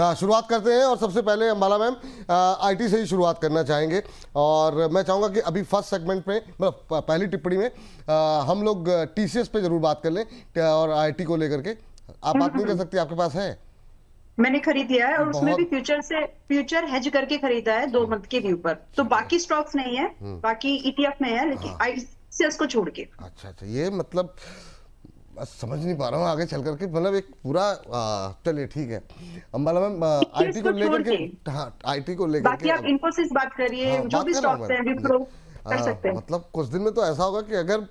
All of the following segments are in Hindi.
हाँ, शुरुआत करते हैं और सबसे पहले अंबाला मैम आईटी से ही शुरुआत करना चाहेंगे और मैं चाहूँगा कि अभी फर्स्ट सेगमेंट में मतलब पहली टिप्पणी में हम लोग टीसीएस पे जरूर बात कर लें और आईटी को लेकर के। आप बात नहीं कर सकती, आपके पास है? मैंने खरीद लिया है और उसमें भी बहुत फ्यूचर हेज करके खरीदा है 2 मंथ के व्यू पर। तो बाकी स्टॉक्स नहीं है, बाकी ईटीएफ में है, लेकिन आईसीएस को छोड़ के। अच्छा अच्छा, ये मतलब बस समझ नहीं पा रहा हूँ आगे चल करके, मतलब एक पूरा चलिए ठीक है अंबाला मैम, आईटी को लेकर के। हाँ, आईटी को लेकर बाकी के आप इन्फोसिस बात करिए, हाँ, जो बात भी कर रहा हूँ स्टॉक्स हैं मैं। विप्रो कर सकते हैं। मतलब कुछ दिन में तो ऐसा होगा कि अगर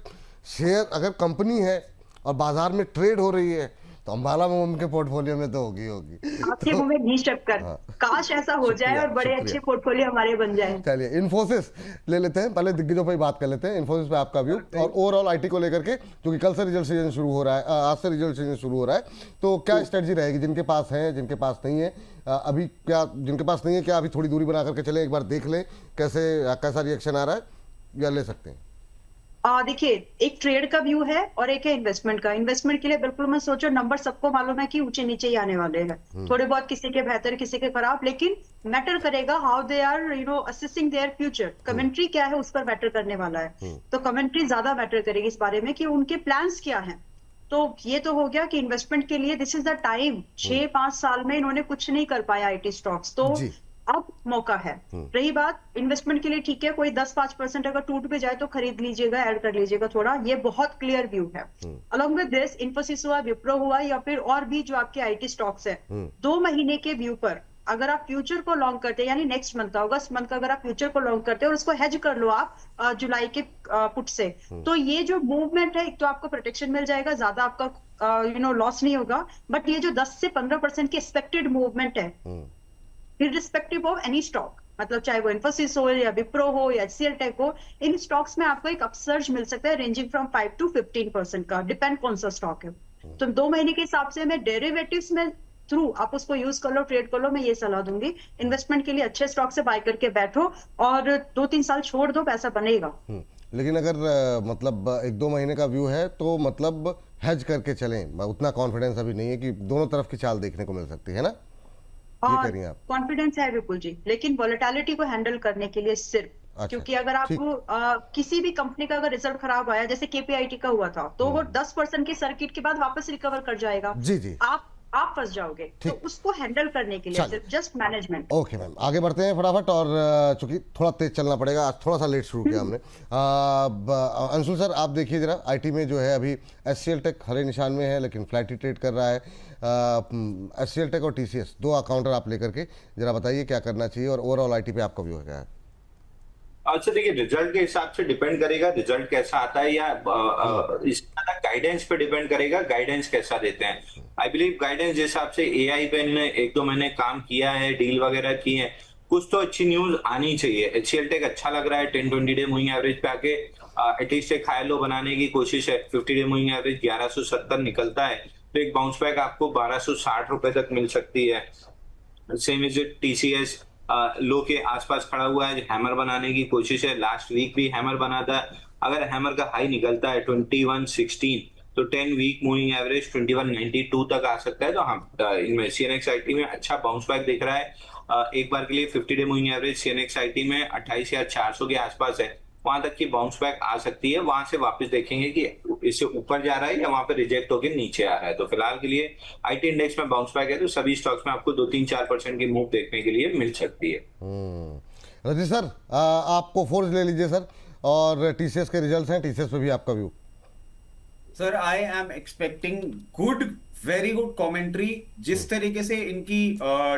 शेयर, अगर कंपनी है और बाजार में ट्रेड हो रही है तो अंबाला में उनके पोर्टफोलियो में तो होगी होगी। आपके मुंह में घी शक्कर। हाँ, काश ऐसा हो जाए और बड़े शुक्रिया। अच्छे पोर्टफोलियो हमारे बन जाए। चलिए इन्फोसिस ले लेते हैं, पहले दिग्गजों पर ही बात कर लेते हैं। इन्फोसिस पे आपका व्यू और ओवरऑल आईटी को लेकर के, क्योंकि कल से रिजल्ट सीजन शुरू हो रहा है, आज से रिजल्ट सीजन शुरू हो रहा है, तो क्या स्ट्रेटजी रहेगी जिनके पास है, जिनके पास नहीं है अभी? क्या जिनके पास नहीं है, क्या अभी थोड़ी दूरी बना करके चले, एक बार देख लें कैसे कैसा रिएक्शन आ रहा है, या ले सकते हैं? देखिए, एक ट्रेड का व्यू है और एक है इन्वेस्टमेंट का। इन्वेस्टमेंट के लिए बिल्कुल मत सोचो, नंबर सबको मालूम है कि ऊंचे नीचे ही आने वाले हैं, थोड़े बहुत किसी के बेहतर किसी के खराब, लेकिन मैटर करेगा how they are assessing their future. Commentary क्या है उस पर मैटर करने वाला है। तो कमेंट्री ज्यादा मैटर करेगी इस बारे में कि उनके प्लान्स क्या हैं। तो ये तो हो गया कि इन्वेस्टमेंट के लिए दिस इज द टाइम। 6-5 साल में इन्होंने कुछ नहीं कर पाया आईटी स्टॉक्स, तो जी। अब मौका है। रही बात इन्वेस्टमेंट के लिए, ठीक है, कोई 10-5% अगर टूट भी जाए तो खरीद लीजिएगा, ऐड कर लीजिएगा थोड़ा, ये बहुत क्लियर व्यू है। अलॉन्ग विद दिस, इन्फोसिस हुआ, विप्रो हुआ, या फिर और भी जो आपके आईटी स्टॉक्स है, 2 महीने के व्यू पर अगर आप फ्यूचर को लॉन्ग करते हैं, यानी नेक्स्ट मंथ का, अगस्त मंथ का अगर आप फ्यूचर को लॉन्ग करते हैं और उसको हेज कर लो आप जुलाई के पुट से, तो ये जो मूवमेंट है, एक तो आपको प्रोटेक्शन मिल जाएगा, ज्यादा आपका लॉस नहीं होगा। बट ये जो 10 से 15% की एक्सपेक्टेड मूवमेंट है, इररिस्पेक्टिव ऑफ एनी स्टॉक, मतलब चाहे वो इन्फोसिस हो या विप्रो हो या एचसीएल टेक हो, इन स्टॉक्स में आपको एक अपसर्ज मिल सकता है रेंजिंग फ्रॉम 5 to 15% का, डिपेंड कौन सा स्टॉक है। तो 2 महीने के हिसाब से मैं डेरिवेटिव्स में थ्रू आप उसको यूज कर लो, ट्रेड कर लो, मैं ये सलाह दूंगी। इन्वेस्टमेंट के लिए अच्छे स्टॉक से बाय करके बैठो और 2-3 साल छोड़ दो, पैसा बनेगा। लेकिन अगर मतलब 1-2 महीने का व्यू है तो मतलब हेज करके चलें, उतना कॉन्फिडेंस अभी नहीं है कि दोनों तरफ की चाल देखने को मिल सकती है ना, ये और करिए आप? कॉन्फिडेंस है विपुल जी, लेकिन वॉलेटिलिटी को हैंडल करने के लिए सिर्फ। अच्छा, क्योंकि अगर आप किसी भी कंपनी का अगर रिजल्ट खराब आया, जैसे केपीआईटी का हुआ था, तो वो 10% की सर्किट के बाद वापस रिकवर कर जाएगा। जी जी, आप फंस जाओगे। तो उसको हैंडल करने के लिए सिर्फ जस्ट मैनेजमेंट। ओके मैम, आगे बढ़ते हैं फटाफट, और चूंकि थोड़ा तेज चलना पड़ेगा, आज थोड़ा सा लेट शुरू किया हमने। अंशुल सर, आप देखिए जरा, आईटी में जो है अभी एचसीएल टेक हरे निशान में है लेकिन फ्लैट ही ट्रेड कर रहा है। एचसीएल टेक और टीसीएस, 2 अकाउंटर आप लेकर के जरा बताइए क्या करना चाहिए, और ओवरऑल आईटी पे आपका व्यू क्या है? अच्छा देखिए, रिजल्ट के हिसाब से डिपेंड करेगा रिजल्ट कैसा आता है, या इसका गाइडेंस पे डिपेंड करेगा, गाइडेंस कैसा देते हैं। आई बिलीव गाइडेंस जिस हिसाब से एआई पे ने 1-2 महीने काम किया है, डील वगैरह की है, कुछ तो अच्छी न्यूज आनी चाहिए। एचसीएल टेक अच्छा लग रहा है, 10-20 डे मूविंग एवरेज पे आके एटलीस्ट एक हाई लो बनाने की कोशिश है। 50 डे मूविंग एवरेज 1170 निकलता है तो एक बाउंस बैक आपको 1260 रुपए तक मिल सकती है। सेम इज इट टीसीएस, लो के आसपास खड़ा हुआ है, हैमर बनाने की कोशिश है। लास्ट वीक भी हैमर बना था, अगर हैमर का हाई निकलता है 2116 तो 10 वीक मूविंग एवरेज 2192 तक आ सकता है। तो हाँ, इनमें सीएनएक्स आईटी में अच्छा बाउंस बैक दिख रहा है। एक बार के लिए 50 day moving average CNX IT में 28,400 के आसपास है, वहां तक की बाउंस बैक आ सकती है। वहां से वापस देखेंगे कि इससे ऊपर जा रहा है या वहां पे रिजेक्ट होकर नीचे आ रहा है। तो फिलहाल के लिए आईटी इंडेक्स में बाउंस बैक है, तो सभी स्टॉक्स में आपको 2-3-4% की मूव देखने के लिए मिल सकती है। रजनी सर, आपको फोर्स ले लीजिए सर, और टीसीएस के रिजल्ट्स हैं, टीसीएस पे भी आपका view? Sir, I am expecting good, very good commentary. जिस तरीके से इनकी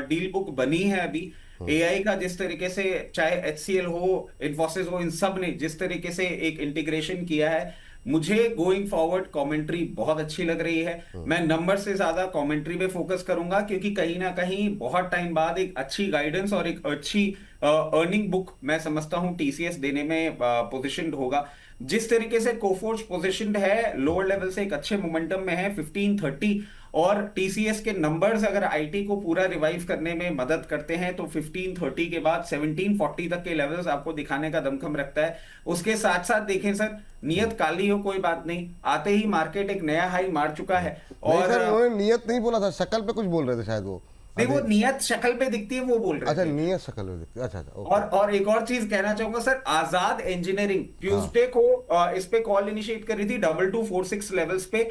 डील बुक बनी है अभी, एआई का जिस तरीके से, चाहे एचसीएल हो, इन्फोसिस हो, इन सब ने जिस तरीके से एक इंटीग्रेशन किया है, मुझे गोइंग फॉरवर्ड कमेंट्री बहुत अच्छी लग रही है। मैं नंबर से ज्यादा कमेंट्री पे फोकस करूंगा, क्योंकि कहीं ना कहीं बहुत टाइम बाद एक अच्छी गाइडेंस और एक अच्छी अर्निंग बुक मैं समझता हूं टीसीएस देने में पोजिशनड होगा। जिस तरीके से कोफोर्ज पोजिशनड है, लोअर लेवल से एक अच्छे मोमेंटम में है 1530, और टीसीएस के नंबर्स अगर आईटी को पूरा रिवाइव करने में मदद करते हैं तो 1530 के बाद 1740 तक के लेवल्स आपको दिखाने का दमखम रखता है। उसके साथ साथ देखें सर, नियत काली हो कोई बात नहीं, आते ही मार्केट एक नया हाई मार चुका है। और सर, उन्होंने नियत नहीं बोला था, शक्ल पे कुछ बोल रहे थे शायद वो। नहीं, वो नियत शक्ल पे दिखती है, वो बोल रहे अच्छा थे। नियत शक्ल में दिखती है, अच्छा अच्छा, ओके। और एक और चीज कहना चाहूंगा सर, आजाद इंजीनियरिंग ट्यूसडे को इस पे कॉल इनिशिएट करी थी 2246 लेवल्स पे,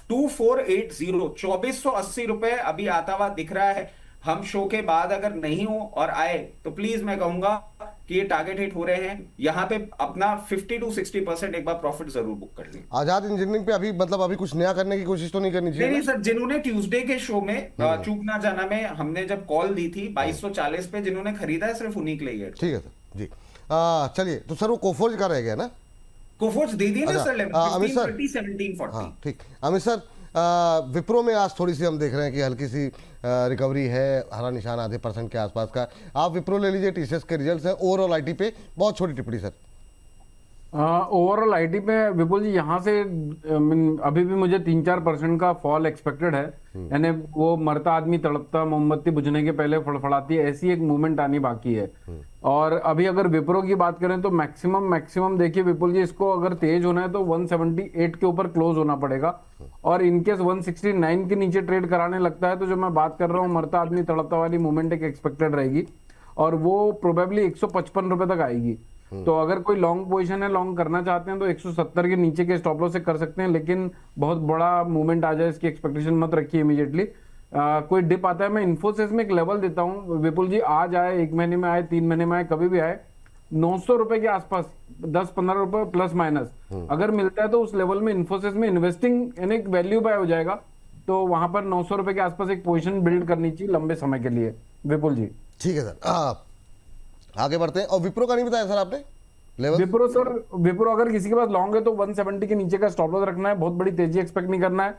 2480 ₹2480 अभी आता हुआ दिख रहा है। हम शो के बाद अगर नहीं हो और आए तो प्लीज मैं कहूंगा कि ये टारगेट हिट हो रहे हैं, यहाँ पे अपना 50 to 60% एक बार प्रॉफिट जरूर बुक कर लें। आजाद इंजीनियरिंग पे अभी मतलब अभी कुछ नया करने की कोशिश तो नहीं करनी नहीं चाहिए नहीं ना? सर, जिन्होंने ट्यूसडे के शो में चूक ना जाना में हमने जब कॉल दी थी 2240 पे, जिन्होंने खरीदा है सिर्फ उन्हीं के लिए है। ठीक है सर जी। चलिए, तो सर वो कोफोर्ज का रह गया ना? कोफोर्स दे दी ना अच्छा, सर, लेवल अमित 15, सर। 30, 17, 40। हाँ ठीक। अमित सर, विप्रो में आज थोड़ी सी हम देख रहे हैं कि हल्की सी रिकवरी है, हरा निशान आधे % के आसपास का। आप विप्रो ले लीजिए, टीसीएस के रिजल्ट्स हैं, ओवरऑल आईटी पे बहुत छोटी टिप्पणी सर। ओवरऑल आईटी पे विपुल जी यहाँ से अभी भी मुझे 3-4% का फॉल एक्सपेक्टेड है, यानी वो मरता आदमी तड़पता मोमबत्ती बुझने के पहले फड़फड़ाती है, ऐसी एक मूवमेंट आनी बाकी है। और अभी अगर विप्रो की बात करें तो मैक्सिमम देखिए विपुल जी, इसको अगर तेज होना है तो 178 के ऊपर क्लोज होना पड़ेगा, और इनकेस 169 के नीचे ट्रेड कराने लगता है तो जो मैं बात कर रहा हूँ मरता आदमी तड़पता वाली मूवमेंट एक एक्सपेक्टेड रहेगी, और वो प्रोबेबली 155 रुपए तक आएगी। तो अगर कोई लॉन्ग पोजीशन है, लॉन्ग करना चाहते हैं तो 170 के नीचे के स्टॉप लॉस से कर सकते हैं, लेकिन बहुत बड़ा मूवमेंट आ जाए इसकी एक्सपेक्टेशन मत रखिए इमीडिएटली। कोई डिप आता है, मैं इन्फोसिस में एक लेवल देता हूँ विपुल जी, आज आए, 1 महीने में आए, 3 महीने में आए, कभी भी आए, 900 रुपए के आसपास 10-15 रुपए प्लस माइनस अगर मिलता है तो उस लेवल में इन्फोसिस में इन्वेस्टिंग यानी एक वैल्यू बाय हो जाएगा। तो वहां पर 900 रुपए के आसपास एक पोजीशन बिल्ड करनी चाहिए लंबे समय के लिए विपुल जी। ठीक है सर, आगे बढ़ते हैं। और विप्रो का नहीं बताया सर आपने लेवल? विप्रो सर, विप्रो अगर किसी के पास लॉन्ग है तो 170 के नीचे का स्टॉप लॉस रखना है, बहुत बड़ी तेजी एक्सपेक्ट नहीं करना है।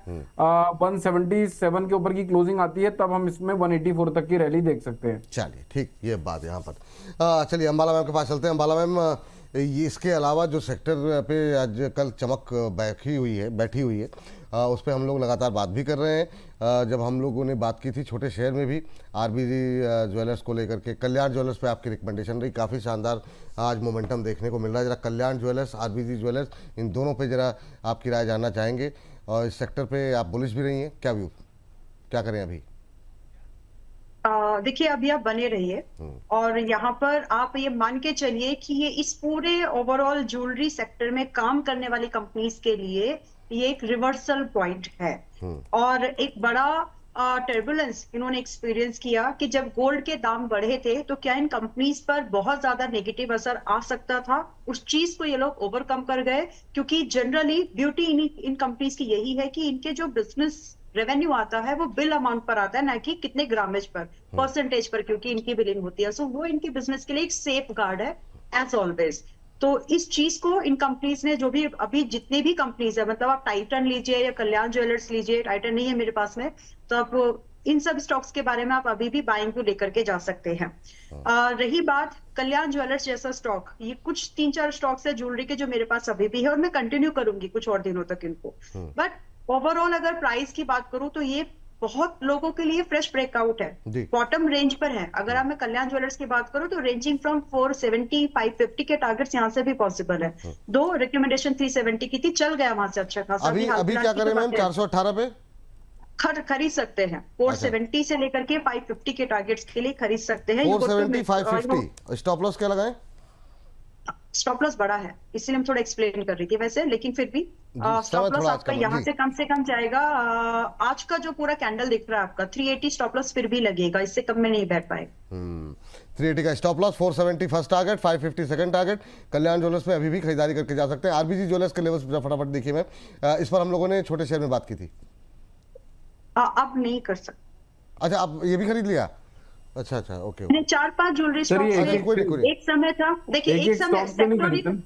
177 के ऊपर की क्लोजिंग आती है तब हम इसमें 184 तक की रैली देख सकते हैं। चलिए ठीक, ये बात यहाँ पर। चलिए अंबाला मैम के पास चलते हैं। अंबाला मैम, ये इसके अलावा जो सेक्टर पे आज कल चमक बैठी हुई है, उस पर हम लोग लगातार बात भी कर रहे हैं। जब हम लोगों ने बात की थी छोटे शहर में भी आरबीजी ज्वेलर्स को लेकर के, कल्याण ज्वेलर्स पे आपकी रिकमेंडेशन रही, काफ़ी शानदार आज मोमेंटम देखने को मिल रहा है। जरा कल्याण ज्वेलर्स, आरबीजी ज्वेलर्स, इन दोनों पे जरा आपकी राय जानना चाहेंगे। और इस सेक्टर पे आप बुलिश भी रही हैं, क्या व्यू, क्या करें अभी? देखिए अभी आप बने रहिए, और यहाँ पर आप ये मान के चलिए कि ये इस पूरे ओवरऑल ज्वेलरी सेक्टर में काम करने वाली कंपनीज के लिए ये एक रिवर्सल पॉइंट है। और एक बड़ा टर्बुलेंस इन्होंने एक्सपीरियंस किया कि जब गोल्ड के दाम बढ़े थे तो क्या इन कंपनीज पर बहुत ज्यादा नेगेटिव असर आ सकता था, उस चीज को ये लोग ओवरकम कर गए। क्योंकि जनरली ब्यूटी इन कंपनीज की यही है कि इनके जो बिजनेस रेवेन्यू आता है वो बिल अमाउंट पर आता है, ना कि कितने ग्रामेज पर, परसेंटेज पर, क्योंकि इनकी बिलिंग होती है। सो वो इनकी बिजनेस के लिए एक सेफ गार्ड है एज ऑलवेज। तो इस चीज को इन कंपनीज ने, जो भी अभी जितनी भी कंपनीज है, मतलब आप टाइटन लीजिए या कल्याण ज्वेलर्स लीजिए, टाइटन नहीं है मेरे पास में, तो आप इन सब स्टॉक्स के बारे में आप अभी भी बाइंग को लेकर के जा सकते हैं। रही बात कल्याण ज्वेलर्स जैसा स्टॉक, ये कुछ 3-4 स्टॉक्स है ज्वेलरी के जो मेरे पास अभी भी है, और मैं कंटिन्यू करूंगी कुछ और दिनों तक इनको। बट ओवरऑल अगर प्राइस की बात करूं तो ये बहुत लोगों के लिए फ्रेश ब्रेकआउट है, बॉटम रेंज पर है। अगर आप मैं कल्याण ज्वेलर्स की बात करूं तो रेंजिंग फ्रॉम 470, 550 के टारगेट्स यहां से भी पॉसिबल है। दो रिकमेंडेशन 370 की थी, चल गया वहां से अच्छा खासा। अभी क्या करें मैम? 418 पे खरीद सकते हैं, 470 से लेकर के 550 के टारगेट्स के लिए खरीद सकते हैं। 470, 550 स्टॉप लॉस क्या लगाएं? स्टॉप लॉस बड़ा है इसलिए हम थोड़ा एक्सप्लेन कर रही थी वैसे, लेकिन फिर भी स्टॉप लॉस आपका यहाँ से कम जाएगा। आज का जो पूरा कैंडल दिख रहा है आपका 380 स्टॉप लॉस फिर भी लगेगा, इससे कम में नहीं बैठ पाए। 380 का stop loss, 470 first target, 550 second target. Kalyan jewellers पे अभी भी खरीदारी करके जा सकते हैं। आरबीजी ज्वेलर्स के लेवल्स फटाफट देखिए मैम, इस पर हम लोगों ने छोटे शेयर में बात की थी। अब नहीं कर सकते। अच्छा, आप ये भी खरीद लिया? अच्छा, ओके। 4-5 ज्वेलरी स्टॉक्स एक समय था, देखिए एक समय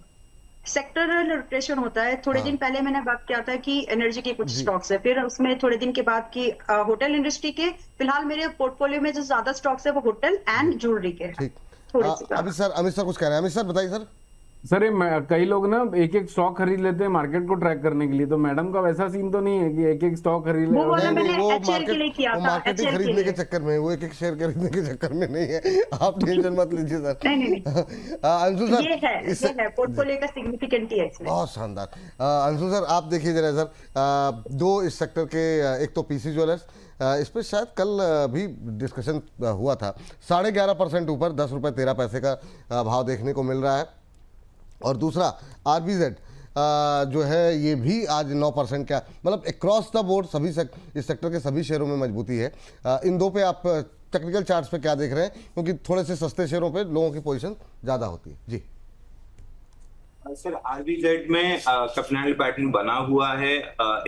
सेक्टरल रोटेशन होता है। थोड़े दिन पहले मैंने बात किया था कि एनर्जी के कुछ स्टॉक्स है, फिर उसमें थोड़े दिन के बाद की होटल इंडस्ट्री के। फिलहाल मेरे पोर्टफोलियो में जो ज्यादा स्टॉक्स है वो होटल एंड ज्वेलरी के हैं। अमित सर कुछ कह रहे हैं। अमित सर बताइए सर। सर ये कई लोग ना एक एक स्टॉक खरीद लेते हैं मार्केट को ट्रैक करने के लिए, तो मैडम का वैसा सीन तो नहीं है कि एक एक स्टॉक खरीद ले? वो बोला नहीं नहीं, मैंने वो HL के लिए किया वो था, मार्केटिंग HL के खरीदने के लिए। चक्कर में, वो एक एक शेयर खरीदने के चक्कर में नहीं है, आप टेंशन मत लीजिए सर। नहीं नहीं नहीं, अंशु सर ये है पोर्टफोलियो का सिग्निफिकेंट ही है इसमें। बहुत शानदार। अंशु सर आप देखिए जरा सर, दो इस सेक्टर के, एक तो पीसी ज्वेलर्स, इस पर शायद कल भी डिस्कशन हुआ था, 11.5% ऊपर 10 रुपये 13 पैसे का भाव देखने को मिल रहा है। और दूसरा आरबीजेड जो है ये भी आज 9% का, मतलब अक्रॉस द बोर्ड सभी इस सेक्टर के सभी शेयरों में मजबूती है। इन दो पे आप टेक्निकल चार्ट्स पे क्या देख रहे हैं, क्योंकि थोड़े से सस्ते शेयरों पे लोगों की पोजीशन ज़्यादा होती है जी। सर आरबीजेड में कैपिटल पैटर्न बना हुआ है,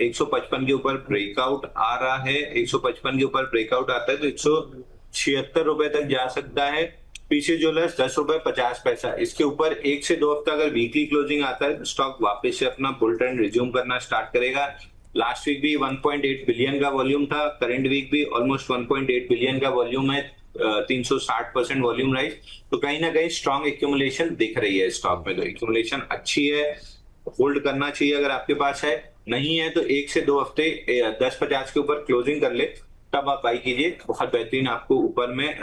155 के ऊपर ब्रेकआउट आ रहा है, 155 के ऊपर ब्रेकआउट आता है तो 176 रुपए तक जा सकता है। पीसी ज्वेलर्स 10 रुपए 50 पैसा, इसके ऊपर 1 से 2 हफ्ता अगर वीकली क्लोजिंग आता है तो स्टॉक वापस से अपना बुल ट्रेंड रिज्यूम करना स्टार्ट करेगा। लास्ट वीक भी 1.8 बिलियन का वॉल्यूम था, करंट वीक भी ऑलमोस्ट 1.8 बिलियन का वॉल्यूम है, 360% वॉल्यूम राइज, तो कहीं ना कहीं स्ट्रॉन्ग एक्यूमुलेशन दिख रही है स्टॉक में, तो एक्यूमुलेशन अच्छी है, होल्ड करना चाहिए अगर आपके पास है, नहीं है तो 1 से 2 हफ्ते 10.50 के ऊपर क्लोजिंग कर ले, तब आप बाई कीजिए, बहुत बेहतरीन आपको ऊपर में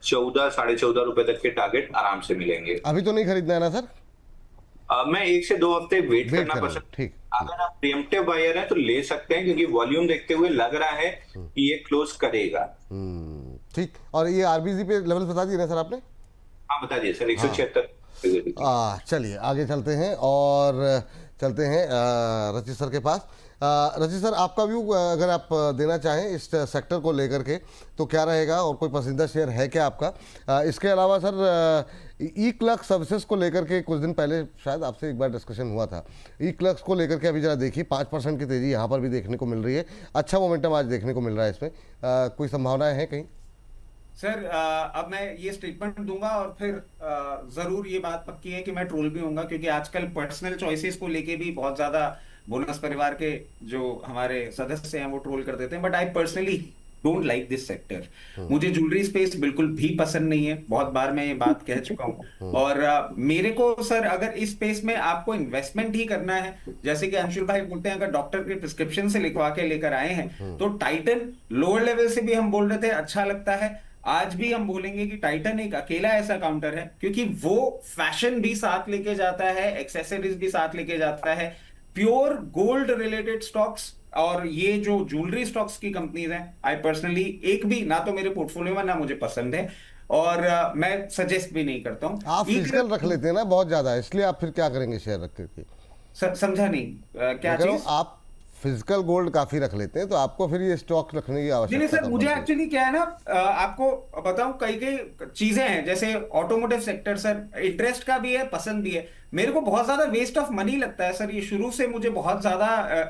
14 साढ़े 14 रुपए तक के टारगेट आराम से मिलेंगे। अभी तो नहीं खरीदना है ना सर? मैं 1 से 2 हफ्ते वेट करना करना, पसंद, ठीक। अगर आप प्रीएम्प्टिव बायर हैं तो ले सकते हैं, क्योंकि वॉल्यूम देखते हुए लग रहा है कि ये क्लोज करेगा। ठीक। और ये आरबीजी पे लेवल बता दिए ना सर आपने? हाँ बता दिए सर, 176। चलिए आगे चलते हैं और चलते हैं रचित सर के पास। रचित सर आपका व्यू अगर आप देना चाहें इस सेक्टर को लेकर के तो क्या रहेगा, और कोई पसंदीदा शेयर है क्या आपका? इसके अलावा सर ई क्लर्क सर्विसेज को लेकर के कुछ दिन पहले शायद आपसे एक बार डिस्कशन हुआ था, ई क्लर्क्स को लेकर के अभी जरा देखिए 5% की तेज़ी यहाँ पर भी देखने को मिल रही है, अच्छा मोमेंटम आज देखने को मिल रहा है इसमें, कोई संभावनाएं हैं कहीं? सर अब मैं ये स्टेटमेंट दूंगा और फिर जरूर ये बात पक्की है कि मैं ट्रोल भी होऊंगा, क्योंकि आजकल पर्सनल चॉइसेस को लेके भी बहुत ज्यादा बोनस परिवार के जो हमारे सदस्य हैं वो ट्रोल कर देते हैं, but I personally don't like this sector. मुझे ज्वेलरी स्पेस बिल्कुल भी पसंद नहीं है, बहुत बार मैं ये बात कह चुका हूँ। और मेरे को सर अगर इस स्पेस में आपको इन्वेस्टमेंट ही करना है, जैसे कि अंशुल भाई बोलते हैं अगर डॉक्टर के प्रिस्क्रिप्शन से लिखवा के लेकर आए हैं, तो टाइटन लोअर लेवल से भी हम बोल रहे थे अच्छा लगता है, आज भी हम बोलेंगे कि टाइटन एक अकेला ऐसा काउंटर है, क्योंकि वो फैशन भी साथ लेके जाता है, एक्सेसरीज भी साथ लेके जाता है, प्योर गोल्ड रिलेटेड स्टॉक्स और ये जो ज्वेलरी स्टॉक्स की कंपनीज हैं, आई पर्सनली एक भी ना तो मेरे पोर्टफोलियो में ना मुझे पसंद है, और मैं सजेस्ट भी नहीं करता हूं। आप फिजिकल रख लेते हैं ना बहुत ज्यादा, इसलिए आप फिर क्या करेंगे शेयर रख करके? समझा नहीं क्या चीज? आप फिजिकल गोल्ड काफी रख लेते हैं तो आपको फिर ये स्टॉक रखने की आवश्यकता नहीं सर, कब मुझे पड़ती है? एक्चुअली क्या है ना, आपको बताऊं कई कई चीजें हैं, जैसे ऑटोमोटिव सेक्टर सर इंटरेस्ट का भी है, पसंद भी है, मेरे को बहुत ज्यादा वेस्ट ऑफ मनी लगता है सर, ये शुरू से मुझे बहुत ज्यादा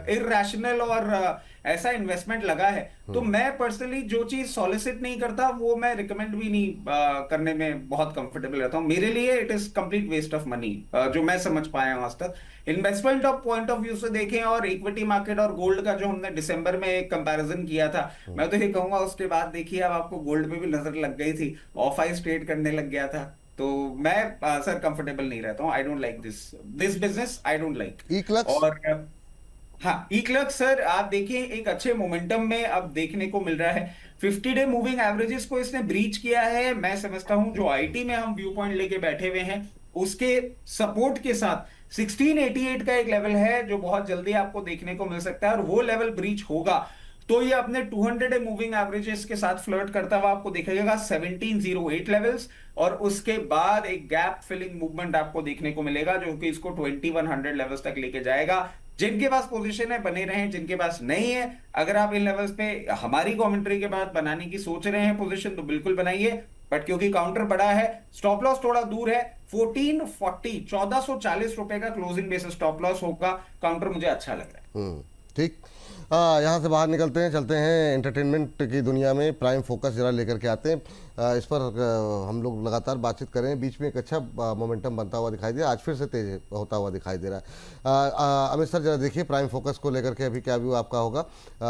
इरैशनल और ऐसा इन्वेस्टमेंट लगा है, तो मैं पर्सनली जो चीज सॉलिसिट नहीं करता वो मैं रिकमेंड भी नहीं करने में बहुत कंफर्टेबल रहता हूं, मेरे लिए it is complete waste of money जो मैं समझ पाया हूं आज तक। Investment of point of view से देखें और इक्विटी मार्केट और गोल्ड का जो हमने दिसंबर में एक कंपैरिजन किया था, मैं तो ये कहूंगा उसके बाद देखिए अब आपको गोल्ड में भी नजर लग गई थी, ऑफ आइस ट्रेड करने लग गया था, तो मैं सर कंफर्टेबल नहीं रहता हूं, I don't like this business, I don't like. E clerks? और हाँ, ई क्लर्क सर आप देखिए एक अच्छे मोमेंटम में अब देखने को मिल रहा है, 50 डे मूविंग एवरेजेस को इसने ब्रीच किया है, मैं समझता हूं जो आईटी में हम व्यू पॉइंट लेके बैठे हुए हैं उसके सपोर्ट के साथ 1688 का एक लेवल है जो बहुत जल्दी आपको देखने को मिल सकता है, और वो लेवल ब्रीच होगा तो ये अपने 200 डे मूविंग एवरेजेस के साथ फ्लर्ट करता हुआ आपको दिखेगा 1708 लेवल्स, और उसके बाद एक गैप फिलिंग मूवमेंट आपको देखने को मिलेगा जो कि इसको 2100 लेवल्स तक लेके जाएगा। जिनके पास पोजीशन है बने रहें, जिनके पास नहीं है, अगर आप इन लेवल्स पे हमारी कमेंट्री के बाद बनाने की सोच रहे हैं पोजीशन तो बिल्कुल बनाइए, बट क्योंकि काउंटर बड़ा है, स्टॉप लॉस थोड़ा दूर है, 1440 1440 रुपए का क्लोजिंग बेसिस स्टॉप लॉस होगा, काउंटर मुझे अच्छा लग रहा है। ठीक। यहाँ से बाहर निकलते हैं, चलते हैं एंटरटेनमेंट की दुनिया में, प्राइम फोकस जरा लेकर के आते हैं, इस पर हम लोग लगातार बातचीत करें, बीच में एक अच्छा मोमेंटम बनता हुआ दिखाई दिया, आज फिर से तेज होता हुआ दिखाई दे रहा है। अमित सर जरा देखिए प्राइम फोकस को लेकर के अभी क्या व्यू आपका होगा?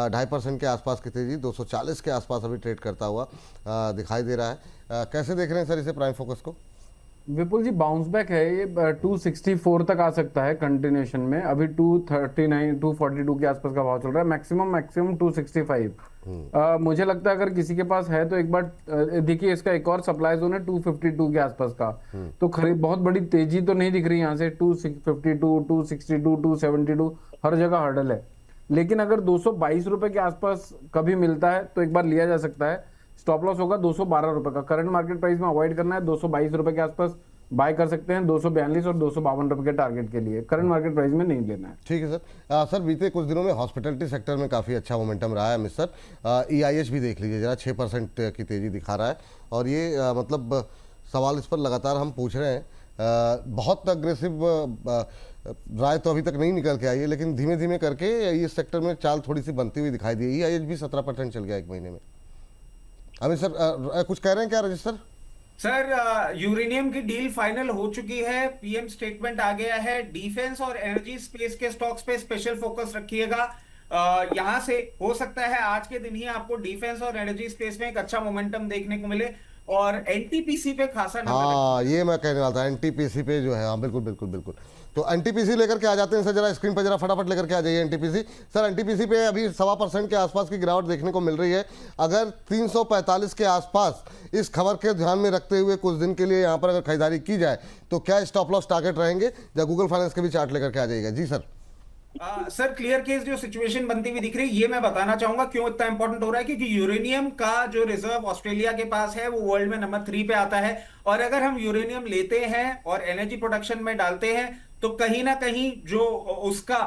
2.5% के आसपास की तेजी, 240 के आसपास अभी ट्रेड करता हुआ दिखाई दे रहा है, कैसे देख रहे हैं सर इसे प्राइम फोकस को? विपुल जी बाउंस बैक है ये 264 तक आ सकता है कंटिन्यूएशन में। अभी 239 242 के आसपास का भाव चल रहा है, मैक्सिमम 265। मुझे लगता है अगर किसी के पास है तो एक बार देखिए, इसका एक और सप्लाई जोन है 252 के आसपास का। तो खरीद बहुत बड़ी तेजी तो नहीं दिख रही यहाँ से। 252 262 272 हर जगह हर्डल है, लेकिन अगर 222 रुपए के आसपास कभी मिलता है तो एक बार लिया जा सकता है। स्टॉप लॉस होगा 212 रुपए का। करंट मार्केट प्राइस में अवॉइड करना है, 222 रुपए के आसपास बाय कर सकते हैं, 242 और 252 रुपए के टारगेट के लिए। करंट मार्केट प्राइस में नहीं लेना है। ठीक है सर। सर बीते कुछ दिनों में हॉस्पिटैलिटी सेक्टर में काफ़ी अच्छा मोमेंटम रहा है मिस्टर। EIH भी देख लीजिए जरा, 6% की तेज़ी दिखा रहा है। और ये मतलब सवाल इस पर लगातार हम पूछ रहे हैं। बहुत अग्रेसिव राय तो अभी तक नहीं निकल के आई है, लेकिन धीमे धीमे करके इस सेक्टर में चाल थोड़ी सी बनती हुई दिखाई दी। EIH भी 17% चल गया एक महीने में। अमित सर कुछ कह रहे हैं क्या रजिस्टर? सर यूरेनियम की डील फाइनल हो चुकी है, पीएम स्टेटमेंट आ गया है। डिफेंस और एनर्जी स्पेस के स्टॉक्स पे स्पेशल फोकस रखिएगा। यहां से हो सकता है आज के दिन ही आपको डिफेंस और एनर्जी स्पेस में एक अच्छा मोमेंटम देखने को मिले, और एनटीपीसी पे खासा नजर हाँ, ये मैं कहने वाला था। एनटीपीसी पे जो है, हाँ बिल्कुल बिल्कुल बिल्कुल। तो एनटीपीसी लेकर के आ जाते हैं सर, जरा स्क्रीन पर जरा फटाफट लेकर के आ जाइए एनटीपीसी। सर एनटीपीसी पे अभी 1.25% के आसपास की गिरावट देखने को मिल रही है। अगर 345 के आसपास इस खबर के ध्यान में रखते हुए कुछ दिन के लिए यहाँ पर अगर खरीदारी की जाए तो क्या स्टॉप लॉस टारगेट रहेंगे? या गूगल फाइनेंस के भी चार्ट लेकर के आ जाइएगा। जी सर। सर क्लियर केस जो सिचुएशन बनती हुई दिख रही है, ये मैं बताना चाहूंगा क्यों इतना इंपॉर्टेंट हो रहा है। क्योंकि यूरेनियम का जो रिजर्व ऑस्ट्रेलिया के पास है वो वर्ल्ड में नंबर 3 पे आता है, और अगर हम यूरेनियम लेते हैं और एनर्जी प्रोडक्शन में डालते हैं तो कहीं ना कहीं जो उसका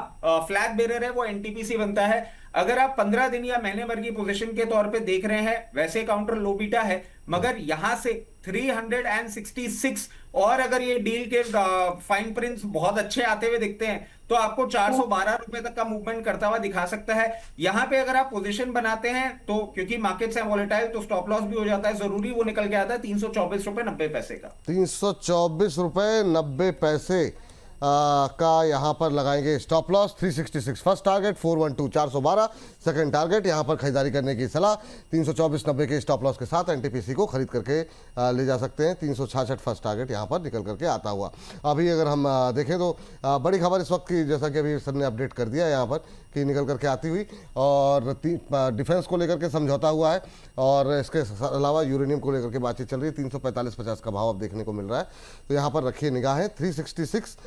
फ्लैग बेरर है वो एनटीपीसी बनता है। अगर आप 15 दिन या महीने भर की पोजीशन के तौर पे देख रहे हैं, वैसे काउंटर लो बीटा है, मगर यहां से 366 और अगर ये डील के फाइन प्रिंट्स बहुत अच्छे आते हुए दिखते हैं तो आपको 412 रुपए तक का मूवमेंट करता हुआ दिखा सकता है। यहां पे अगर आप पोजीशन बनाते हैं तो क्योंकि मार्केट्स है वॉलेटाइल, तो स्टॉप लॉस भी हो जाता है जरूरी, वो निकल के आता है 324 रुपए 90 पैसे का। 324 रुपए 90 पैसे का यहाँ पर लगाएंगे stop loss. 366 first target, 412 412 second target. यहाँ पर खरीदारी करने की सलाह। 324.90 के स्टॉप लॉस के साथ एनटीपीसी को खरीद करके ले जा सकते हैं। 366 फर्स्ट टारगेट यहाँ पर निकल करके आता हुआ। अभी अगर हम देखें तो बड़ी खबर इस वक्त की, जैसा कि अभी सर ने अपडेट कर दिया यहाँ पर कि निकल करके आती हुई, और डिफेंस को लेकर के समझौता हुआ है, और इसके अलावा यूरेनियम को लेकर के बातचीत चल रही है। 345.50 का भाव अब देखने को मिल रहा है। तो यहाँ पर रखिए निगाहें। 366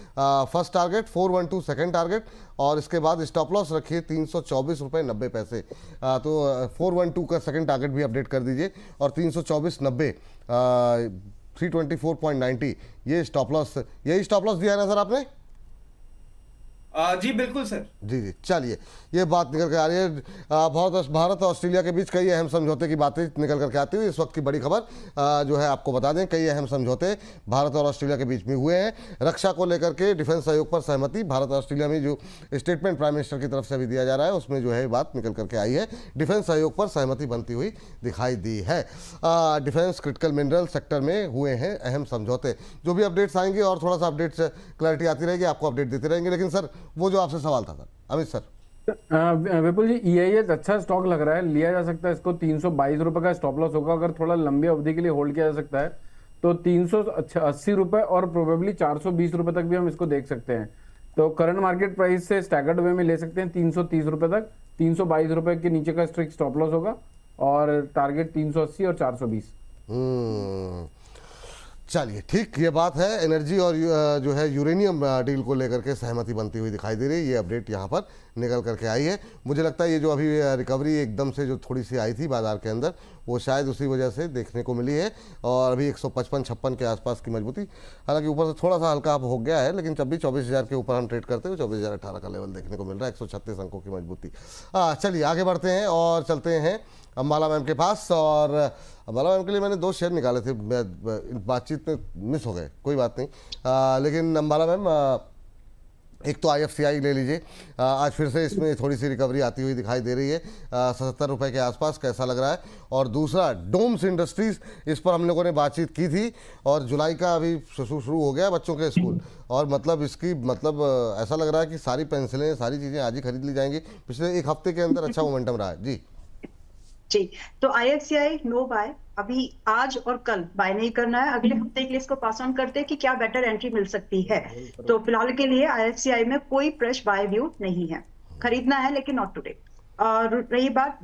फर्स्ट टारगेट, 412 सेकंड टारगेट, और इसके बाद स्टॉप लॉस रखिए 324 रुपये 90 पैसे। तो 412 का सेकंड टारगेट भी अपडेट कर दीजिए, और 324.90 324.90 ये स्टॉप लॉस, यही स्टॉप लॉस दिया है ना सर आपने? जी बिल्कुल सर। जी जी, चलिए ये बात निकल के आ रही है। भारत और ऑस्ट्रेलिया के बीच कई अहम समझौते की बातें निकल करके आती हुई इस वक्त की बड़ी खबर जो है आपको बता दें। कई अहम समझौते भारत और ऑस्ट्रेलिया के बीच में हुए हैं। रक्षा को लेकर के डिफेंस सहयोग पर सहमति, भारत और ऑस्ट्रेलिया में जो स्टेटमेंट प्राइम मिनिस्टर की तरफ से भी दिया जा रहा है उसमें जो है बात निकल करके आई है। डिफेंस सहयोग पर सहमति बनती हुई दिखाई दी है। डिफेंस क्रिटिकल मिनरल सेक्टर में हुए हैं अहम समझौते। जो भी अपडेट्स आएंगे और थोड़ा सा अपडेट्स क्लैरिटी आती रहेगी, आपको अपडेट देते रहेंगे। लेकिन सर वो जो आपसे सवाल था सर अमित सर। विपुल जी, EIH अच्छा स्टॉक लग रहा है, लिया जा सकता है इसको। 322 रुपए का स्टॉप लॉस होगा। अगर थोड़ा लंबी अवधि के लिए होल्ड किया जा सकता है तो 380 रुपए और प्रोबेबली 420 रुपए तक भी हम इसको देख सकते हैं। तो करंट मार्केट प्राइस से स्टैगर्ड वे में ले सकते हैं 330 रुपए तक। 322 रुपए के नीचे का स्ट्रिक्ट स्टॉप लॉस होगा, और टारगेट 380 और 420। चलिए ठीक, ये बात है। एनर्जी और जो है यूरेनियम डील को लेकर के सहमति बनती हुई दिखाई दे रही है। ये अपडेट यहाँ पर निकल करके आई है। मुझे लगता है ये जो अभी रिकवरी एकदम से जो थोड़ी सी आई थी बाजार के अंदर, वो शायद उसी वजह से देखने को मिली है। और अभी 155-56 के आसपास की मजबूती, हालांकि ऊपर से थोड़ा सा हल्का अब हो गया है, लेकिन जब भी 24,000 के ऊपर हम ट्रेड करते हुए 24,018 का लेवल देखने को मिल रहा है। 136 अंकों की मजबूती। चलिए आगे बढ़ते हैं और चलते हैं अंबाला मैम के पास। और अंबाला मैम के लिए मैंने 2 शेयर निकाले थे, बातचीत में मिस हो गए, कोई बात नहीं। लेकिन अंबाला मैम एक तो IFCI ले लीजिए। आज फिर से इसमें थोड़ी सी रिकवरी आती हुई दिखाई दे रही है, 77 रुपये के आसपास, कैसा लग रहा है। और दूसरा डोम्स इंडस्ट्रीज़, इस पर हम लोगों ने बातचीत की थी, और जुलाई का अभी शुरू हो गया बच्चों के स्कूल, और मतलब इसकी मतलब ऐसा लग रहा है कि सारी पेंसिलें सारी चीज़ें आज ही खरीद ली जाएंगी। पिछले एक हफ्ते के अंदर अच्छा मोमेंटम रहा है। जी जी, तो IFCI नो बाय, अभी आज और कल बाय नहीं करना है, अगले हफ्ते के लिए इसको पास ऑन करते हैं कि क्या बेटर एंट्री मिल सकती है। तो फिलहाल के लिए IFCI में कोई फ्रेश बाय व्यू नहीं है, खरीदना है लेकिन नॉट टुडे। और रही बात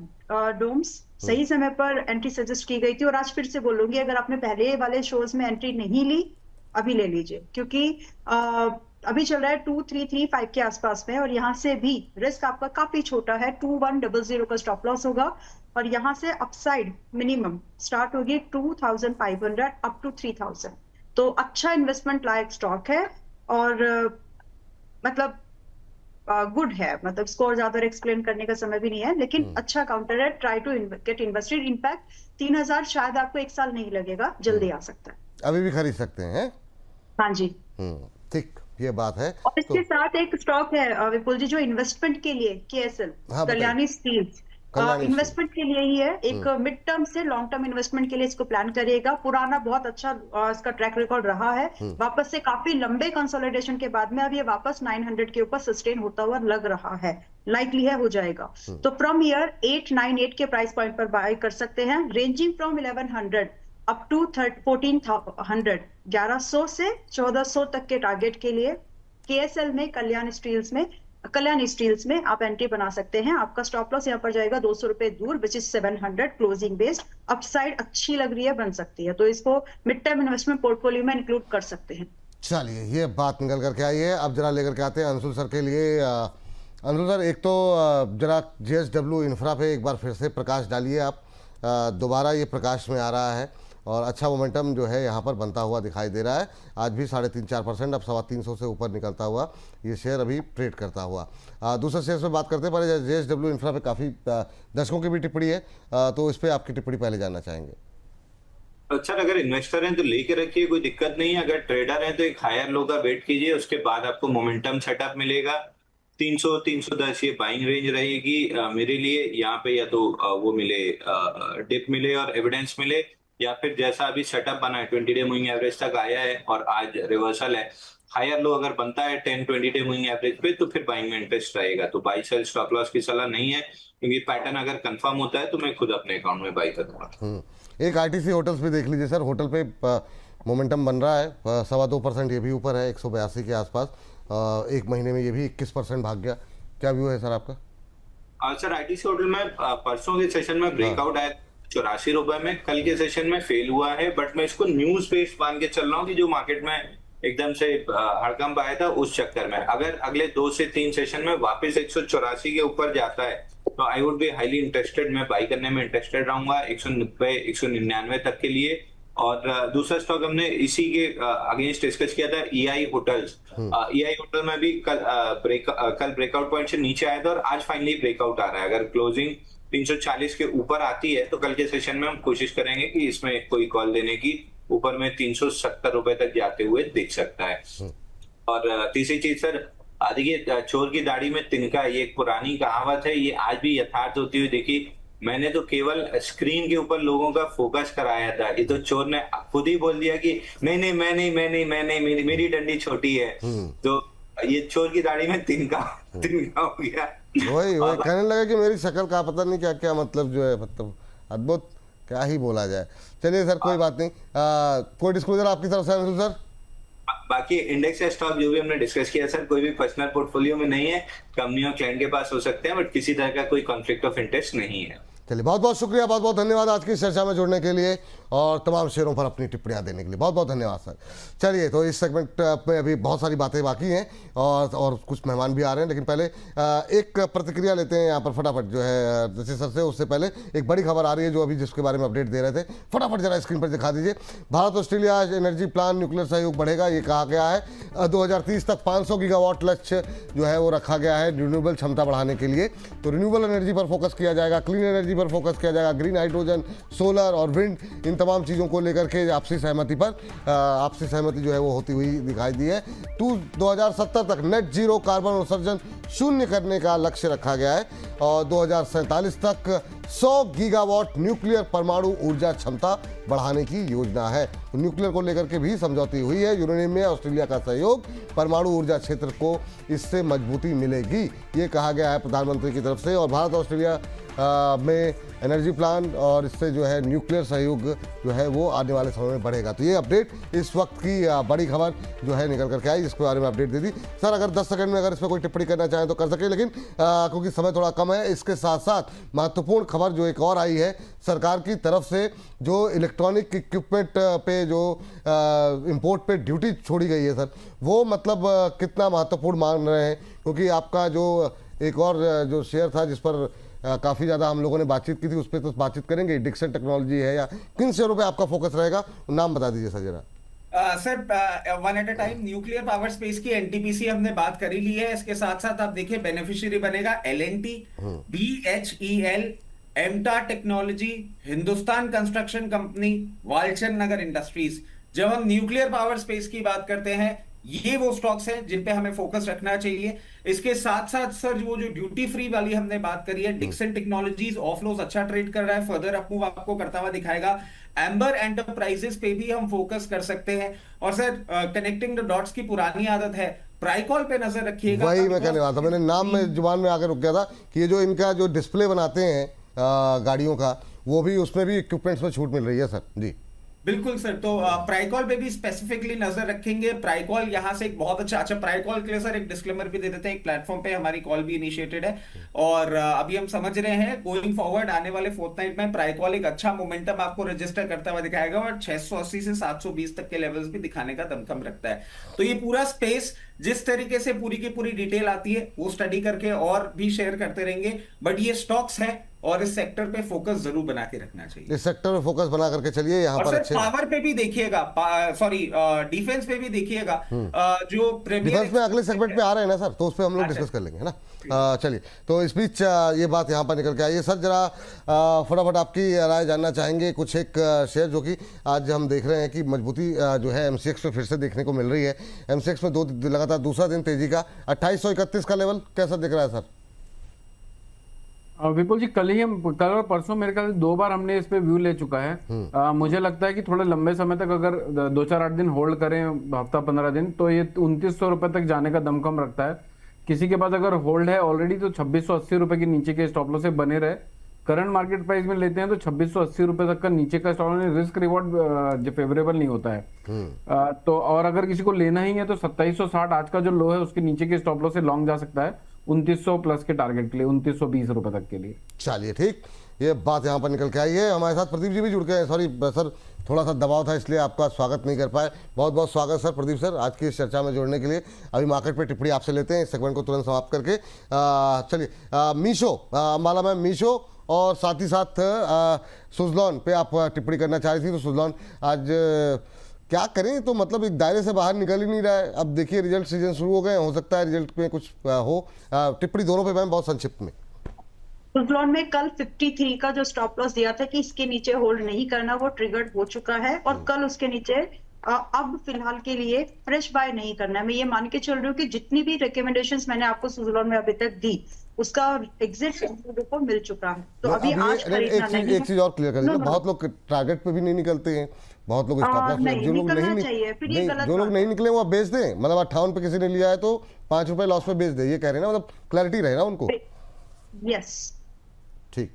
डोम्स, सही समय पर एंट्री सजेस्ट की गई थी और आज फिर से बोलूंगी, अगर आपने पहले वाले शोज में एंट्री नहीं ली, अभी ले लीजिए, क्योंकि अभी चल रहा है 2335 के आसपास में, और यहाँ से भी रिस्क आपका काफी छोटा है, 2100 का स्टॉप लॉस होगा, और यहाँ से अपसाइड मिनिमम स्टार्ट होगी 2500 अप टू 3000। तो अच्छा इन्वेस्टमेंट लायक स्टॉक है, और मतलब गुड है, मतलब स्कोर ज्यादा एक्सप्लेन करने का समय भी नहीं है, लेकिन अच्छा काउंटर है, try to get invested. In fact 3000 शायद आपको 1 साल नहीं लगेगा, जल्दी आ सकता है, अभी भी खरीद सकते हैं। हाँ जी। ठीक, ये बात है। और इसके साथ एक स्टॉक है विपुल जी, जो इन्वेस्टमेंट के लिए, KSL, हाँ, बताइए। कल्याणी स्टील्स, कल्याणी इन्वेस्टमेंट के लिए ही है, एक मिड टर्म से लॉन्ग टर्म इन्वेस्टमेंट के लिए इसको प्लान करिएगा। पुराना बहुत अच्छा इसका ट्रैक रिकॉर्ड रहा है, वापस से काफी लंबे कंसोलिडेशन के बाद में अब ये वापस 900 के ऊपर सस्टेन होता हुआ लग रहा है, लाइकली है हो जाएगा। तो फ्रॉम ईयर 898 के प्राइस पॉइंट पर बाय कर सकते हैं, रेंजिंग फ्रॉम 1100 अप टू 1400, 1100 से 1400 तक के टारगेट के लिए KSL में, कल्याणी स्टील्स में आप एंट्री बना सकते हैं। आपका स्टॉप लॉस यहाँ पर जाएगा 200 रुपए दूर, which is 700 closing based. Upside अच्छी लग रही है, बन सकती है, तो इसको मिड टर्म इन्वेस्टमेंट पोर्टफोलियो में इंक्लूड कर सकते हैं। चलिए, ये बात निकल करके आई है। अब जरा लेकर के आते हैं अंशुल सर के लिए। अंशुल सर, एक तो जरा JSW इंफ्रा पे एक बार फिर से प्रकाश डालिए आप। दोबारा ये प्रकाश में आ रहा है और अच्छा मोमेंटम जो है यहाँ पर बनता हुआ दिखाई दे रहा है। आज भी 3.5-4%, अब 325 से ऊपर निकलता हुआ ये शेयर अभी ट्रेड करता हुआ। दूसरे शेयर पे बात करते हैं, पहले JSW इंफ्रा पे काफ़ी दर्शकों की भी टिप्पणी है, तो इस पर आपकी टिप्पणी पहले जानना चाहेंगे। अच्छा, अगर इन्वेस्टर हैं तो लेके रखिए, कोई दिक्कत नहीं है। अगर ट्रेडर हैं तो एक हायर लो का वेट कीजिए, उसके बाद आपको मोमेंटम सेटअप मिलेगा। 300-310 ये बाइंग रेंज रहेगी मेरे लिए। यहाँ पे या तो वो मिले, डिप मिले और एविडेंस मिले, या फिर जैसा अभी सेटअप बना है 20 डे मूविंग एवरेज तक आया है और आज रिवर्सल है। हायर लो अगर बनता है 10-20 डे मूविंग एवरेज पे, तो फिर बाइंग में इंटरेस्ट रहेगा। तो बाई सेल स्टॉप लॉस की सलाह नहीं है, क्योंकि पैटर्न अगर कंफर्म होता है तो मैं खुद अपने अकाउंट में बाई करूंगा। एक ITC होटल्स भी देख लीजिए सर, होटल पे मोमेंटम बन रहा है, 2.25% ये भी ऊपर है, 182 के आसपास। एक महीने में ये भी 21% भाग गया। क्या व्यू है सर आपका? सर, ITC होटल में परसों के सेशन में ब्रेकआउट आया 84 रुपए में, कल के सेशन में फेल हुआ है, बट मैं इसको न्यूज बेस्ड मान के चल रहा हूँ कि जो मार्केट में एकदम से हड़कंप आया था उस चक्कर में अगर अगले 2 से 3 सेशन में वापस 184 के ऊपर जाता है तो I would be highly interested. मैं बाई करने में इंटरेस्टेड रहूंगा 190-199 तक के लिए। और दूसरा स्टॉक हमने इसी के अगेंस्ट डिस्कस किया था, EI होटल्स। EI होटल में भी कल ब्रेकआउट पॉइंट से नीचे आया था और आज फाइनली ब्रेकआउट आ रहा है। अगर क्लोजिंग 340 के ऊपर आती है तो कल के सेशन में हम कोशिश करेंगे कि इसमें कोई कॉल देने की, ऊपर में 370 रुपए तक जाते हुए दिख सकता है। और तीसरी चीज सर, देखिए, चोर की दाढ़ी में तिनका, ये एक पुरानी कहावत है, ये आज भी यथार्थ होती हुई देखी। मैंने तो केवल स्क्रीन के ऊपर लोगों का फोकस कराया था, ये तो चोर ने खुद ही बोल दिया कि नहीं, मैं नहीं, मेरी डंडी छोटी है। तो ये चोर की दाढ़ी में तिनका हो गया। वही कहने लगा कि मेरी शक्ल का पता नहीं क्या क्या, मतलब जो है, मतलब अद्भुत, क्या ही बोला जाए। चलिए सर, कोई बात नहीं। कोई डिस्क्लोजर आपकी तरफ से अंशुल सर? बाकी इंडेक्स या स्टॉक जो भी हमने डिस्कस किया सर, कोई भी पर्सनल पोर्टफोलियो में नहीं है, कंपनी और क्लाइंट के पास हो सकते हैं, बट किसी तरह का कोई कॉन्फ्लिक्ट ऑफ इंटरेस्ट नहीं है। चलिए, बहुत बहुत शुक्रिया, बहुत बहुत धन्यवाद आज की चर्चा में जुड़ने के लिए और तमाम शेयरों पर अपनी टिप्पणियां देने के लिए बहुत बहुत धन्यवाद सर। चलिए, तो इस सेगमेंट में अभी बहुत सारी बातें बाकी हैं और कुछ मेहमान भी आ रहे हैं, लेकिन पहले एक प्रतिक्रिया लेते हैं यहाँ पर फटाफट, जो है जैसे सर से। उससे पहले एक बड़ी खबर आ रही है जो अभी जिसके बारे में अपडेट दे रहे थे, फटाफट जरा स्क्रीन पर दिखा दीजिए। Bharat Australia energy plan, nuclear सहयोग बढ़ेगा, ये कहा गया है। 2030 तक 500 गीगावाट लक्ष्य जो है वो रखा गया है रिन्यूएबल क्षमता बढ़ाने के लिए। तो रिन्यूएबल एनर्जी पर फोकस किया जाएगा, क्लीन एनर्जी पर फोकस किया जाएगा, ग्रीन हाइड्रोजन, सोलर और विंड, इन तमाम चीज़ों को लेकर के आपसी सहमति जो है वो होती हुई दिखाई दी है। 2070 तक नेट जीरो कार्बन उत्सर्जन शून्य करने का लक्ष्य रखा गया है और 2047 तक 100 गीगावाट न्यूक्लियर परमाणु ऊर्जा क्षमता बढ़ाने की योजना है। तो न्यूक्लियर को लेकर के भी समझौती हुई है। यूरेनियम में ऑस्ट्रेलिया का सहयोग, परमाणु ऊर्जा क्षेत्र को इससे मजबूती मिलेगी, ये कहा गया है प्रधानमंत्री की तरफ से। और भारत ऑस्ट्रेलिया में एनर्जी प्लांट और इससे जो है न्यूक्लियर सहयोग जो है वो आने वाले समय में बढ़ेगा। तो ये अपडेट इस वक्त की बड़ी खबर जो है निकल करके आई, जिसके बारे में अपडेट दे दी। सर अगर 10 सेकंड में अगर इसमें कोई टिप्पणी करना चाहें तो कर सके, लेकिन क्योंकि समय थोड़ा कम है, इसके साथ साथ महत्वपूर्ण खबर जो एक और आई है सरकार की तरफ से, जो इलेक्ट्रॉनिक इक्विपमेंट पे जो इंपोर्ट पे ड्यूटी छोड़ी गई है सर, वो मतलब कितना महत्वपूर्ण मान रहे हैं? क्योंकि आपका जो एक और जो शेयर था जिस पर काफ़ी ज़्यादा हम लोगों ने बातचीत की थी, उस पर तो बातचीत करेंगे। डिक्सन टेक्नोलॉजी है या किन शेयरों पे आपका फोकस रहेगा, नाम बता दीजिए सर जरा। Sir one at a time, nuclear power space की एनटीपीसी हमने बात करी ली है। इसके साथ साथ आप देखिए बेनिफिशियरी बनेगा एलएनटी, बीएचईएल, एमटा technology, Hindustan construction company, Walchand Nagar industries. जब हम न्यूक्लियर पावर स्पेस की बात करते हैं, ये वो स्टॉक्स हैं जिन पे हमें फोकस रखना चाहिए। इसके साथ साथ सर वो जो ड्यूटी फ्री वाली हमने बात करी है, डिक्सन टेक्नोलॉजीज ऑफ लोस अच्छा ट्रेड कर रहा है, फर्दर अप मूव आपको करता हुआ दिखाएगा। एम्बर एंटरप्राइजेस पे भी हम फोकस कर सकते हैं। और सर कनेक्टिंग द डॉट्स की पुरानी आदत है, प्राइकॉल पे नजर रखिएगा। वही मैं कहने वाला था, मैंने नाम में जुबान में आकर रुक गया था कि ये जो इनका जो डिस्प्ले बनाते हैं गाड़ियों का, वो भी उसमें भी इक्विपमेंट्स में छूट मिल रही है सर जी। बिल्कुल सर, तो प्राइकॉल पे भी स्पेसिफिकली नजर रखेंगे। प्राइकॉल यहाँ से एक बहुत अच्छा प्राइकॉल के लिए सर एक डिस्क्लेमर भी दे देते हैं, एक प्लेटफॉर्म पे हमारी कॉल भी इनिशिएटेड है और अभी हम समझ रहे हैं गोइंग फॉरवर्ड आने वाले फोर्टनाइट में प्राइकॉल एक अच्छा मोमेंटम आपको रजिस्टर करता हुआ दिखाएगा और 680 से 720 तक के लेवल्स भी दिखाने का दमखम रखता है। तो ये पूरा स्पेस जिस तरीके से पूरी की पूरी डिटेल आती है वो स्टडी करके और भी शेयर करते रहेंगे, बट ये स्टॉक्स है और इस सेक्टर पे फोकस जरूर बना के रखना चाहिए। इस सेक्टर में फोकस बना करके चलिए। यहाँ पर अच्छे पावर पे भी देखिएगा, सॉरी डिफेंस पे भी देखिएगा। जो डिफेंस में अगले सेगमेंट पे आ रहे हैं ना सर, तो उस पर हम लोग डिस्कस कर लेंगे, है ना। चलिए, तो इस बीच ये बात यहाँ पर निकल के आई है। सर जरा फटाफट आपकी राय जानना चाहेंगे। कुछ एक शेयर जो कि आज हम देख रहे हैं कि मजबूती जो है एमसीएक्स में फिर से देखने को मिल रही है। एमसीएक्स में लगातार दूसरा दिन तेजी का 2831 का लेवल कैसा दिख रहा है सर? विपुल जी, कल और परसों मेरे ख्याल से 2 बार हमने इस पे व्यू ले चुका है। मुझे लगता है कि थोड़े लंबे समय तक अगर 2-4-8 दिन होल्ड करें, हफ्ता 15 दिन, तो ये 2900 रुपए तक जाने का दमखम रखता है। किसी के पास अगर होल्ड है ऑलरेडी तो 2680 रुपए के नीचे के स्टॉप लॉस से बने रहे। करंट मार्केट प्राइस में लेते हैं तो 2680 रुपए तक का नीचे का stop loss, risk reward favourable नहीं होता है। तो और अगर किसी को लेना ही है तो 2760 आज का जो लो है उसके नीचे के स्टॉप लॉस से लॉन्ग जा सकता है 2900 प्लस के टारगेट के लिए, 2920 रुपए तक के लिए। चलिए ठीक, ये बात यहाँ पर निकल के आई है। हमारे साथ प्रदीप जी भी जुड़ गए हैं। सॉरी सर, थोड़ा सा दबाव था इसलिए आपका स्वागत नहीं कर पाए। बहुत बहुत स्वागत सर प्रदीप सर आज की इस चर्चा में जुड़ने के लिए। अभी मार्केट पे टिप्पणी आपसे लेते हैं, इस सेगमेंट को तुरंत समाप्त करके। चलिए मीशो, माला मैम मीशो और साथ ही साथ सुजलॉन पे आप टिप्पणी करना चाह रही थी। तो सुजलॉन आज क्या करें, तो मतलब एक दायरे से बाहर निकल ही नहीं रहा है। अब देखिए रिजल्ट सीजन शुरू हो गए, हो सकता है रिजल्ट में कुछ हो। टिप्पणी दोनों पे मैम बहुत संक्षिप्त में। सुजलॉन में कल 53 का जो स्टॉप लॉस दिया था कि इसके नीचे होल्ड नहीं करना, वो ट्रिगर्ड हो चुका है और कल उसके नीचे अब फिलहाल के लिए फ्रेश बाय नहीं करना है। मैं ये मान के चल रही हूँ कि जितनी भी रिकमेंडेशंस मैंने आपको सुजलॉन में अभी तक दी उसका एग्जिट को मिल चुका है। तो अभी आज खरीदना नहीं। एक चीज और क्लियर कर दीजिए, बहुत लोग टारगेट पे भी नहीं निकलते हैं, बहुत लोग स्टॉप लॉस, जो लोग जो लोग नहीं निकले वो आप बेच दें। मतलब 58 पे किसी ने लिया है तो 5 रुपए लॉस पे बेच दे, ये कह रहे हैं ना, मतलब क्लैरिटी रहे ना उनको। यस, ठीक।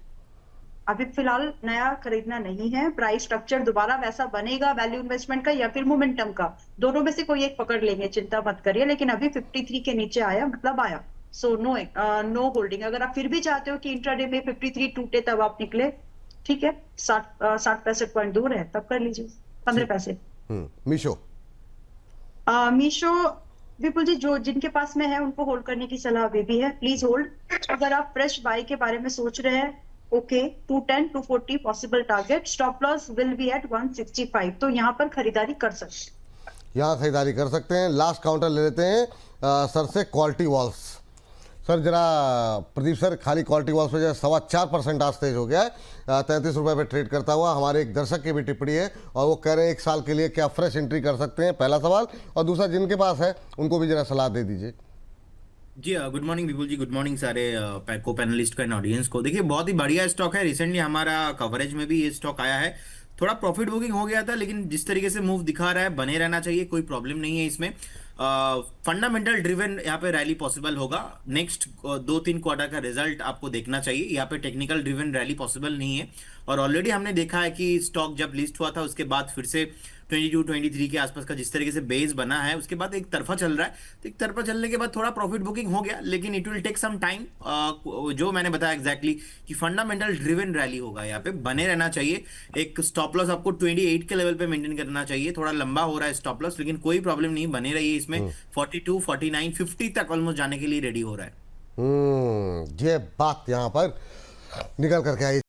अभी फिलहाल नया खरीदना नहीं है। प्राइस स्ट्रक्चर दोबारा वैसा बनेगा वैल्यू इन्वेस्टमेंट का या फिर मोमेंटम का, दोनों में से कोई एक पकड़ लेंगे, चिंता मत करिए। लेकिन अभी 53 के नीचे आया मतलब आया, सो नो होल्डिंग। अगर आप फिर भी चाहते हो कि इंट्राडे में 53 टूटे तब आप निकले, ठीक है, 60-65 पॉइंट दूर है तब कर लीजिए 15 पैसे। मीशो मीशो विपुल जी, जो जिनके पास में है उनको होल्ड करने की सलाह अभी भी है, प्लीज होल्ड। अगर आप फ्रेश बाय के बारे में सोच रहे हैं, okay, 210-240 possible target, stop loss will be at 165, तो यहाँ पर खरीदारी कर सकते हैं। लास्ट काउंटर ले लेते हैं सर से, क्वालिटी वॉल्स। सर जरा प्रदीप सर, खाली क्वालिटी वॉल्स पे जो 4.25% आज तेज हो गया है, 33 रुपये पे ट्रेड करता हुआ। हमारे एक दर्शक की भी टिप्पणी है और वो कह रहे हैं 1 साल के लिए क्या फ्रेश एंट्री कर सकते हैं, पहला सवाल। और दूसरा जिनके पास है उनको भी जरा सलाह दे दीजिए। जी गुड मॉर्निंग विपुल जी, गुड मॉर्निंग सारे को पैनलिस्ट का ऑडियंस को। देखिए बहुत ही बढ़िया स्टॉक है, रिसेंटली हमारा कवरेज में भी ये स्टॉक आया है। थोड़ा प्रॉफिट बुकिंग हो गया था लेकिन जिस तरीके से मूव दिखा रहा है बने रहना चाहिए, कोई प्रॉब्लम नहीं है इसमें। फंडामेंटल ड्रिवन यहाँ पे रैली पॉसिबल होगा। नेक्स्ट 2-3 क्वार्टर का रिजल्ट आपको देखना चाहिए, यहाँ पे टेक्निकल ड्रिवन रैली पॉसिबल नहीं है। और ऑलरेडी हमने देखा है कि स्टॉक जब लिस्ट हुआ था उसके बाद फिर से 22-23 के आसपास का जिस तरीके से बेस बना है उसके बाद एक तरफा चल रहा है, तो एक तरफा चलने के बाद थोड़ा प्रॉफिट बुकिंग हो गया, लेकिन it will take some time. जो मैंने बताया एग्जैक्टली कि फंडामेंटल ड्रिवन रैली होगा, यहाँ पे बने रहना चाहिए। एक स्टॉप लॉस आपको 28 के लेवल पे मेंटेन करना चाहिए, थोड़ा लंबा हो रहा है स्टॉप लॉस, लेकिन कोई प्रॉब्लम नहीं, बने रहिए इसमें। 42, 49, 50 तक ऑलमोस्ट जाने के लिए रेडी हो रहा है। ये बात यहाँ पर निकल करके आई।